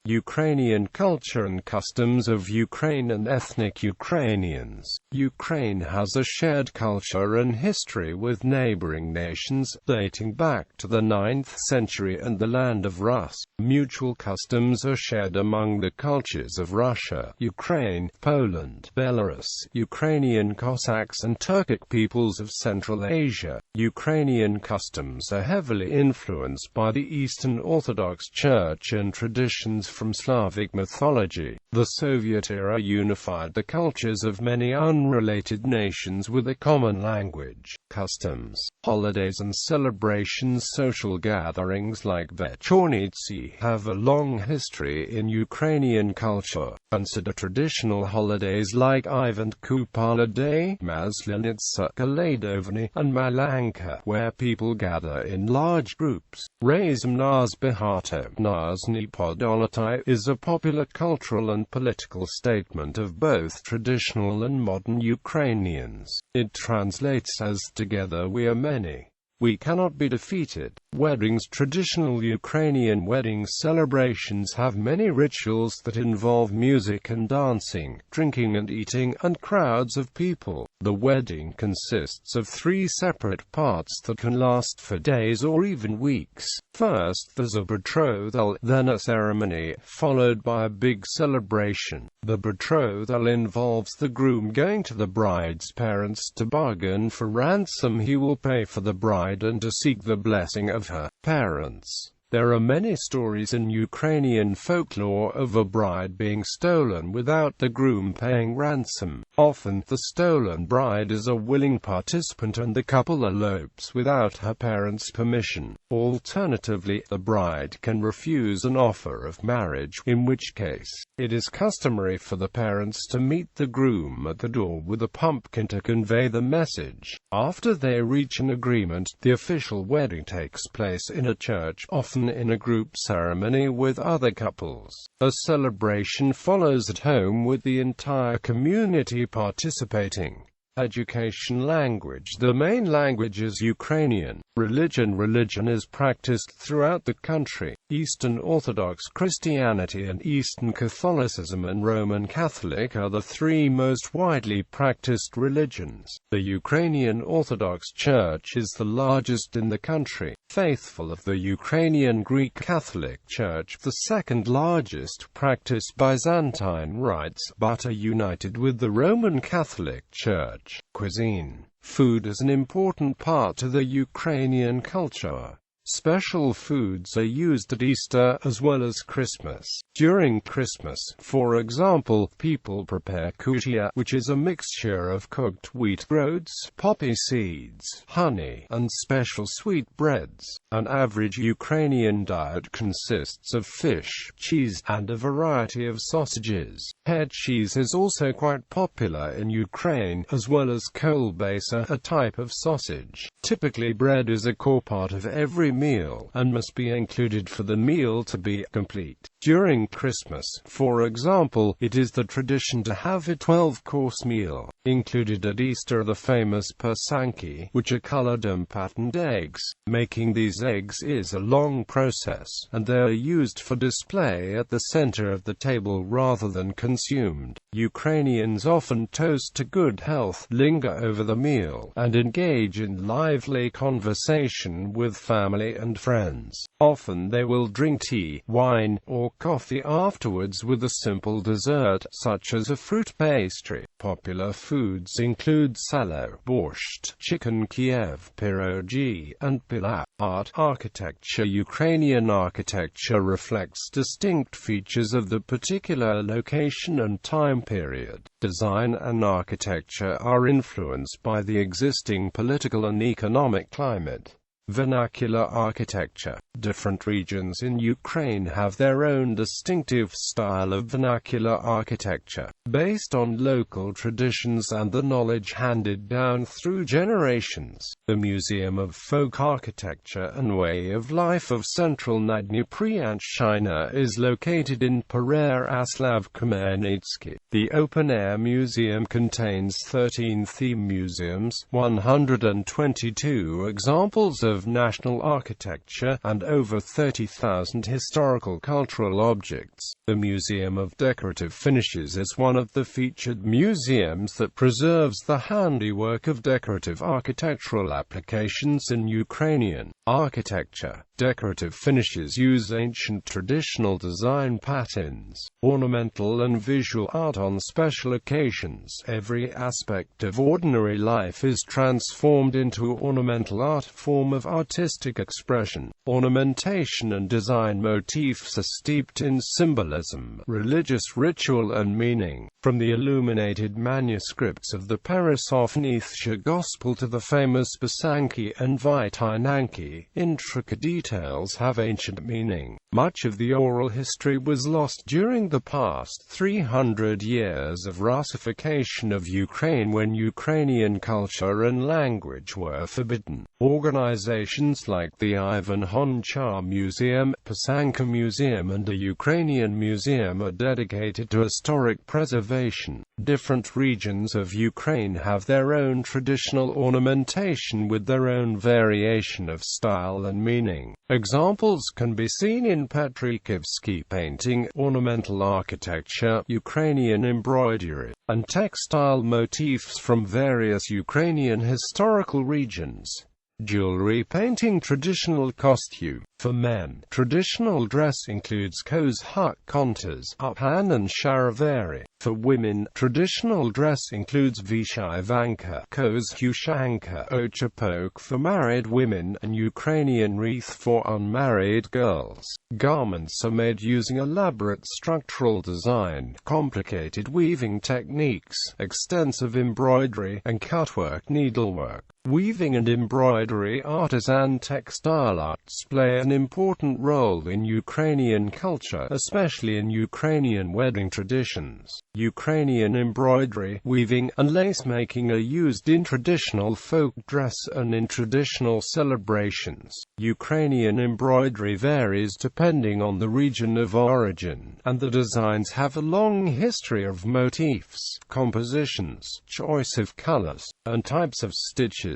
Ukrainian culture and customs of Ukraine and ethnic Ukrainians. Ukraine has a shared culture and history with neighboring nations, dating back to the 9th century, and the Land of Rus.Mutual customs are shared among the cultures of Russia, Ukraine, Poland, Belarus, Ukrainian Cossacks and Turkic peoples of Central Asia. Ukrainian customs are heavily influenced by the Eastern Orthodox Church and traditions from Slavic mythology. The Soviet era unified the cultures of many unrelated nations with a common language. Customs, holidays and celebrations. Social gatherings like Vechornitsy have a long history in Ukrainian culture. Consider traditional holidays like Ivan Kupala Day, Maslenitsa, Kaledovny, and Malanka, where people gather in large groups. Razm Nazbihato, Nazni Podolatai, is a popular cultural and political statement of both traditional and modern Ukrainians. It translates as "Together we are many. We cannot be defeated." Weddings. Traditional Ukrainian wedding celebrations have many rituals that involve music and dancing, drinking and eating, and crowds of people. The wedding consists of 3 separate parts that can last for days or even weeks. First, there's a betrothal, then a ceremony, followed by a big celebration. The betrothal involves the groom going to the bride's parents to bargain for ransom he will pay for the bride and to seek the blessing of her parents. There are many stories in Ukrainian folklore of a bride being stolen without the groom paying ransom. Often, the stolen bride is a willing participant and the couple elopes without her parents' permission. Alternatively, the bride can refuse an offer of marriage, in which case, it is customary for the parents to meet the groom at the door with a pumpkin to convey the message. After they reach an agreement, the official wedding takes place in a church, often in a group ceremony with other couples. A celebration follows at home with the entire community participating. Education. Language. The main language is Ukrainian. Religion is practiced throughout the country. Eastern Orthodox Christianity and Eastern Catholicism and Roman Catholic are the 3 most widely practiced religions. The Ukrainian Orthodox Church is the largest in the country. Faithful of the Ukrainian Greek Catholic Church, the 2nd largest, practice Byzantine rites, but are united with the Roman Catholic Church. Cuisine. Food is an important part of the Ukrainian culture. Special foods are used at Easter as well as Christmas. During Christmas, for example, people prepare kutia, which is a mixture of cooked wheat groats, poppy seeds, honey, and special sweet breads. An average Ukrainian diet consists of fish, cheese, and a variety of sausages. Head cheese is also quite popular in Ukraine, as well as kolbasa, a type of sausage. Typically, bread is a core part of every meal, and must be included for the meal to be complete. During Christmas, for example, it is the tradition to have a 12-course meal. Included at Easter are the famous persanki, which are colored and patterned eggs. Making these eggs is a long process, and they are used for display at the center of the table rather than consumed. Ukrainians often toast to good health, linger over the meal, and engage in lively conversation with family and friends. Often they will drink tea, wine, or coffee afterwards with a simple dessert, such as a fruit pastry. Popular foods include salo, borscht, chicken Kiev, pierogi, and pilau. Art. Architecture. Ukrainian architecture reflects distinct features of the particular location and time period. Design and architecture are influenced by the existing political and economic climate. Vernacular architecture. Different regions in Ukraine have their own distinctive style of vernacular architecture, based on local traditions and the knowledge handed down through generations. The Museum of Folk Architecture and Way of Life of Central Naddniepryanshchina is located in Pereyaslav-Khmelnytsky. The open-air museum contains 13 theme museums, 122 examples of of national architecture, and over 30,000 historical cultural objects. The Museum of Decorative Finishes is one of the featured museums that preserves the handiwork of decorative architectural applications in Ukrainian architecture. Decorative finishes use ancient traditional design patterns, ornamental and visual art on special occasions. Every aspect of ordinary life is transformed into ornamental art, form of artistic expression. Ornamentation and design motifs are steeped in symbolism, religious ritual and meaning. From the illuminated manuscripts of the Peresophnithia Gospel to the famous Bosanki and Vitinanki, intricate details have ancient meaning. Much of the oral history was lost during the past 300 years of Russification of Ukraine, when Ukrainian culture and language were forbidden. Organizations like the Ivan Honchar Museum, Bosanka Museum and the Ukrainian Museum are dedicated to historic preservation. Different regions of Ukraine have their own traditional ornamentation with their own variation of style and meaning. Examples can be seen in Petrikivsky painting, ornamental architecture, Ukrainian embroidery, and textile motifs from various Ukrainian historical regions. Jewelry painting, traditional costume. For men, traditional dress includes kozhak, kontas, uphan and sharavari. For women, traditional dress includes vyshyvanka, kozhushanka, ochapok for married women, and Ukrainian wreath for unmarried girls. Garments are made using elaborate structural design, complicated weaving techniques, extensive embroidery, and cutwork needlework. Weaving and embroidery artisan textile arts play an important role in Ukrainian culture, especially in Ukrainian wedding traditions. Ukrainian embroidery, weaving, and lace-making are used in traditional folk dress and in traditional celebrations. Ukrainian embroidery varies depending on the region of origin, and the designs have a long history of motifs, compositions, choice of colors, and types of stitches.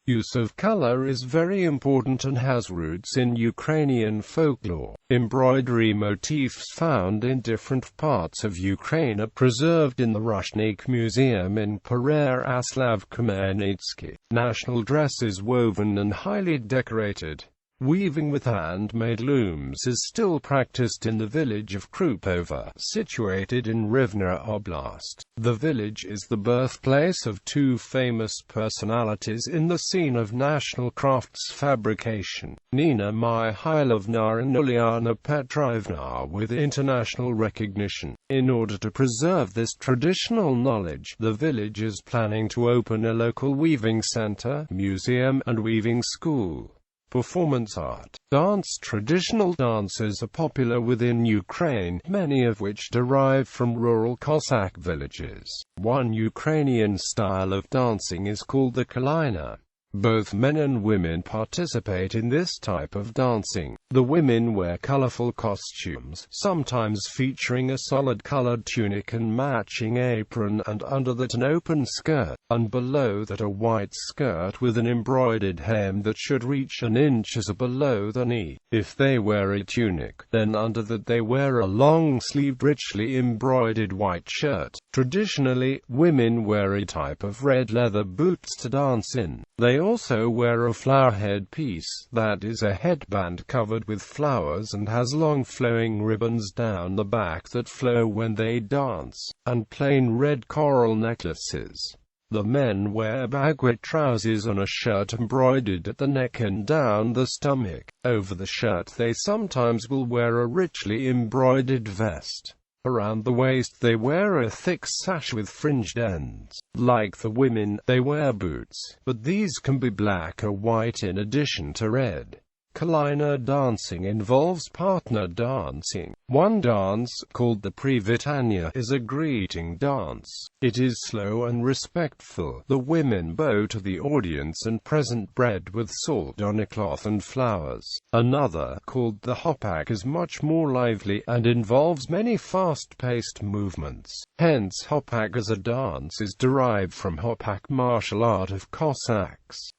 Use of color is very important and has roots in Ukrainian folklore. Embroidery motifs found in different parts of Ukraine are preserved in the Rus.Mutual Museum in Pereyaslav-Khmelnytsky. National dress is woven and highly decorated. Weaving with handmade looms is still practiced in the village of Krupova, situated in Rivne Oblast. The village is the birthplace of two famous personalities in the scene of national crafts fabrication, Nina Mihailovna and Uliana Petrovna, with international recognition. In order to preserve this traditional knowledge, the village is planning to open a local weaving center, museum, and weaving school. Performance art. Dance. Traditional dances are popular within Ukraine, many of which derive from rural Cossack villages. One Ukrainian style of dancing is called the kalina. Both men and women participate in this type of dancing. The women wear colorful costumes, sometimes featuring a solid-colored tunic and matching apron, and under that an open skirt, and below that a white skirt with an embroidered hem that should reach an inch below the knee. If they wear a tunic, then under that they wear a long-sleeved, richly embroidered white shirt. Traditionally, women wear a type of red leather boots to dance in. They also wear a flower headpiece, that is a headband covered with flowers and has long flowing ribbons down the back that flow when they dance, and plain red coral necklaces. The men wear baggy trousers and a shirt embroidered at the neck and down the stomach. Over the shirt they sometimes will wear a richly embroidered vest. Around the waist they wear a thick sash with fringed ends. Like the women, they wear boots, but these can be black or white in addition to red. Kalina dancing involves partner dancing. One dance, called the Privitania, is a greeting dance. It is slow and respectful. The women bow to the audience and present bread with salt on a cloth and flowers. Another, called the hopak, is much more lively, and involves many fast-paced movements. Hence hopak as a dance is derived from hopak, martial art of Cossacks.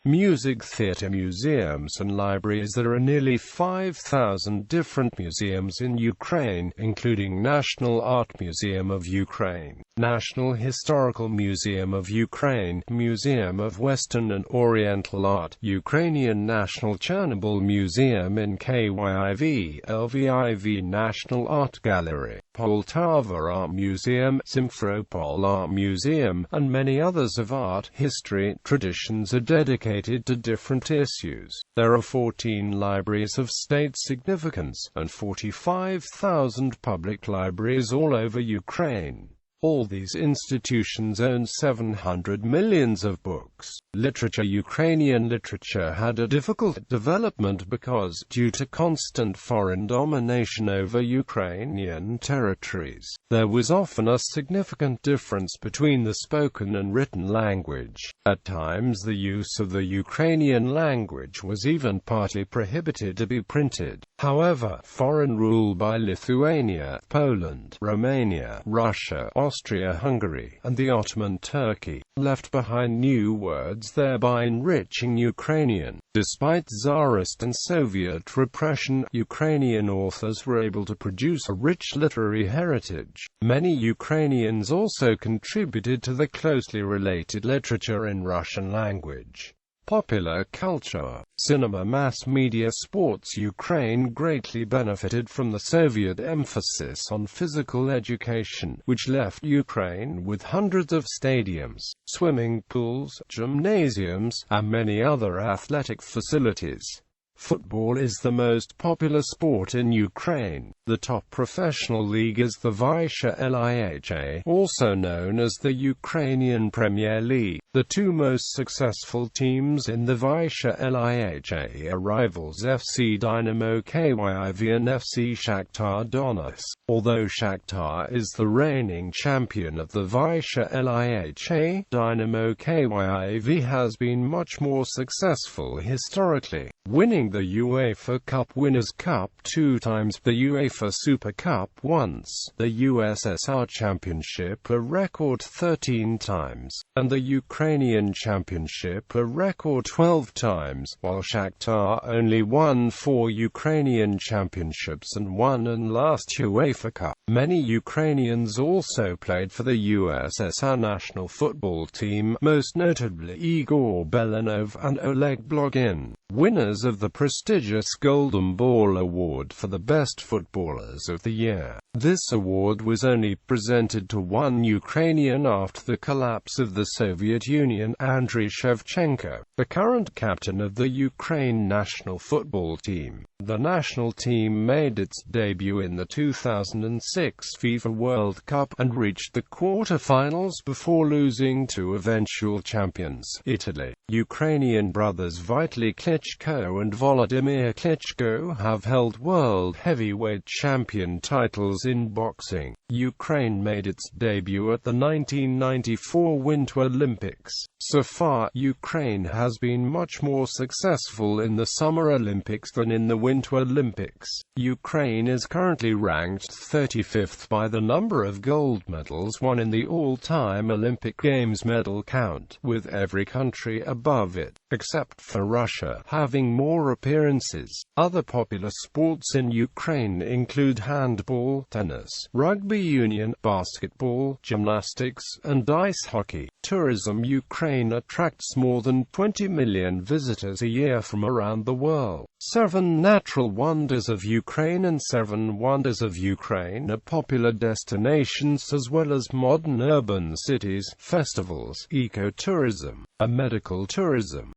music theatre museums and libraries. There are nearly 5,000 different museums in Ukraine, including National Art Museum of Ukraine, National Historical Museum of Ukraine, Museum of Western and Oriental Art, Ukrainian National Chernobyl Museum in Kyiv, Lviv National Art Gallery, Poltava Art Museum, Simferopol Art Museum, and many others of art, history, traditions are dedicated to different issues. There are 14 libraries of state significance, and 45,000 public libraries all over Ukraine. All these institutions own 700 million of books. Literature. Ukrainian literature had a difficult development because, due to constant foreign domination over Ukrainian territories, there was often a significant difference between the spoken and written language. At times the use of the Ukrainian language was even partly prohibited to be printed. However, foreign rule by Lithuania, Poland, Romania, Russia, Austria-Hungary, and the Ottoman Turkey left behind new words, thereby enriching Ukrainian. Despite Tsarist and Soviet repression, Ukrainian authors were able to produce a rich literary heritage. Many Ukrainians also contributed to the closely related literature in Russian language. Popular culture, cinema, mass media, sports. Ukraine greatly benefited from the Soviet emphasis on physical education, which left Ukraine with hundreds of stadiums, swimming pools, gymnasiums, and many other athletic facilities. Football is the most popular sport in Ukraine. The top professional league is the Vyshcha Liha, also known as the Ukrainian Premier League. The two most successful teams in the Vyshcha Liha are rivals FC Dynamo Kyiv and FC Shakhtar Donetsk. Although Shakhtar is the reigning champion of the Vyshcha Liha, Dynamo Kyiv has been much more successful historically, winning the UEFA Cup Winners' Cup 2 times, the UEFA Super Cup once, the USSR Championship a record 13 times, and the Ukrainian Championship a record 12 times, while Shakhtar only won 4 Ukrainian championships and one and last UEFA Cup. Many Ukrainians also played for the USSR national football team, most notably Igor Belanov and Oleg Blogin, winners of the prestigious Golden Ball Award for the best footballers of the year. This award was only presented to one Ukrainian after the collapse of the Soviet Union, Andriy Shevchenko, the current captain of the Ukraine national football team. The national team made its debut in the 2006 FIFA World Cup and reached the quarter-finals before losing to eventual champions, Italy. Ukrainian brothers Vitaly Klitschko and Volodymyr Klitschko have held world heavyweight champion titles in boxing. Ukraine made its debut at the 1994 Winter Olympics. So far, Ukraine has been much more successful in the Summer Olympics than in the Winter Olympics. Ukraine is currently ranked 35th by the number of gold medals won in the all-time Olympic Games medal count, with every country above it, except for Russia, having more appearances. Other popular sports in Ukraine include handball, tennis, rugby union, basketball, gymnastics, and ice hockey. Tourism. Ukraine attracts more than 20 million visitors a year from around the world. 7 Natural Wonders of Ukraine and 7 Wonders of Ukraine are popular destinations as well as modern urban cities, festivals, ecotourism, and medical tourism.